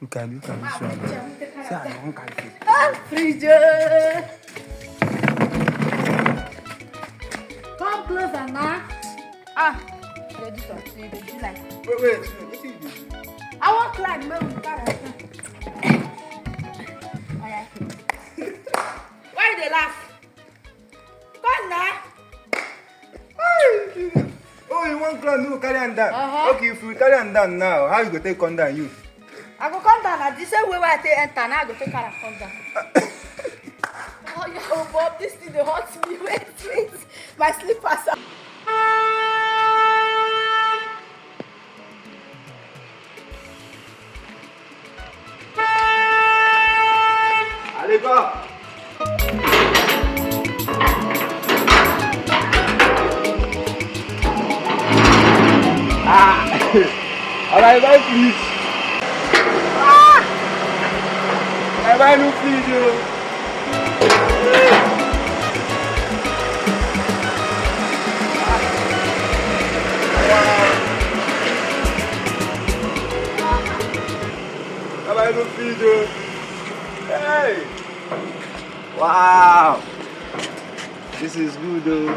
You can show me. See, I don't carry it. Fridge. Come closer now. They do something. They do like. Wait. What do you do? I want climb. No, we can't. Why they laugh? Come now. Oh, you want clown? No, carry on down. Okay, if you carry on down now, how you go take on down you? I go come down at the same way where I take enter. Now I go take her and come down. Oh, Bob, this thing they hurt me. Wait. My slippers are. Alika. Alright, bye, please. Bye, no, please. Bye, no, please. Hey. Wow. This is good, though.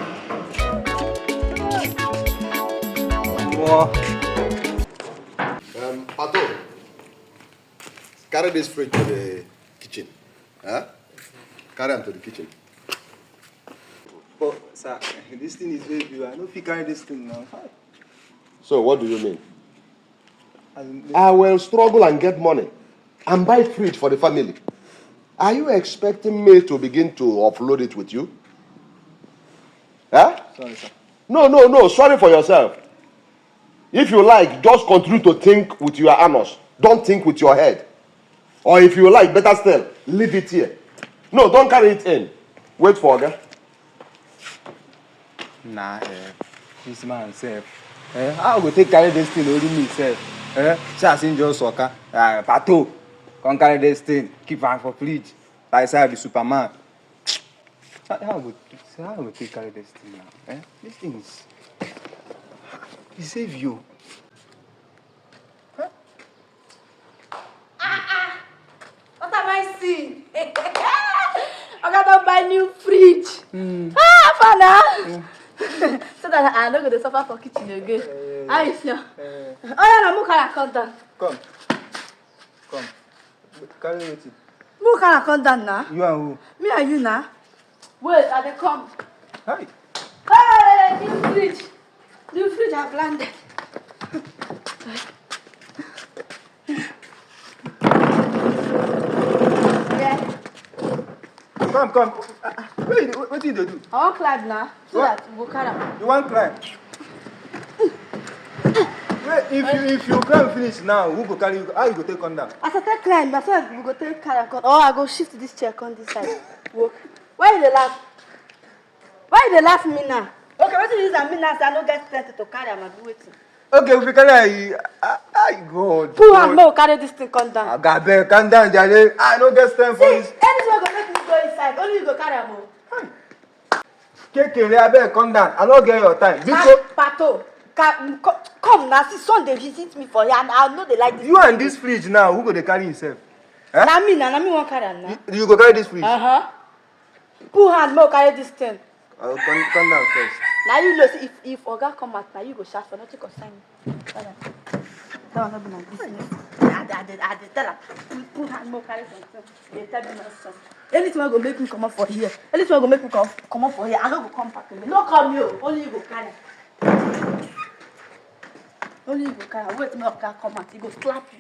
Wow. Pato, carry this fridge to the kitchen. Huh? Carry him to the kitchen. Oh, sir, this thing is very big. I don't fit carry this thing now. So what do you mean? I will struggle and get money and buy fridge for the family. Are you expecting me to begin to offload it with you? Huh? Sorry, sir. No. Sorry for yourself. If you like, just continue to think with your anus. Don't think with your head. Or if you like, better still, leave it here. No, don't carry it in. Wait for her. Nah, this man self. How go take carry this thing only me self? See as him just waka. Pato, come carry this thing, keep am for fridge. Like say I be Superman. How go take carry this thing now? This thing is. He save you. What am I seeing? I gotta buy new fridge. Fana. So that I don't go to suffer for kitchen again. How you feel? Oh yeah, no, come down. Come. Carry it. Come down now. You and who? Me and you now. Wait, I dey come. Hi. Hey, new fridge. New fridge I landed. Yeah. Come. What did you do? I want climb now, so What? that we go carry am. You want climb? Wait, if you climb finish now, who go carry you? How you go take on down? As I take climb, that's why we go take carry am come. Or I go shift this chair come this side. Walk. Why you dey laugh? Why you dey laugh me now? Okay, wetin you use am me now say I no get strength to carry am and do wetin? Okay, if you carry, God. Pull hand make we carry this thing come down. Agabe, calm down, Jare. I no get strength for See, this. anything go make me go inside. Only you go carry am o. Kekere, abeg, calm down. I no get your time. Pato, come now. See, son dey visit me for here and I no dey like this. You and this fridge now, who go dey carry himself? Na me wan carry am now. You go carry this fridge? Pull hand make we carry this thing. Come down first. Now you know, see, if Oga come out, now you go shout for nothing concern me. That one not be my business. I tell her, pull hand make we carry something. They tell me nonsense. Anything go make me come up for here. Anything go make me come up for here. I no go come back again. No come you. Only you go carry. Only you go carry. Wait, make Oga come out. He go slap you.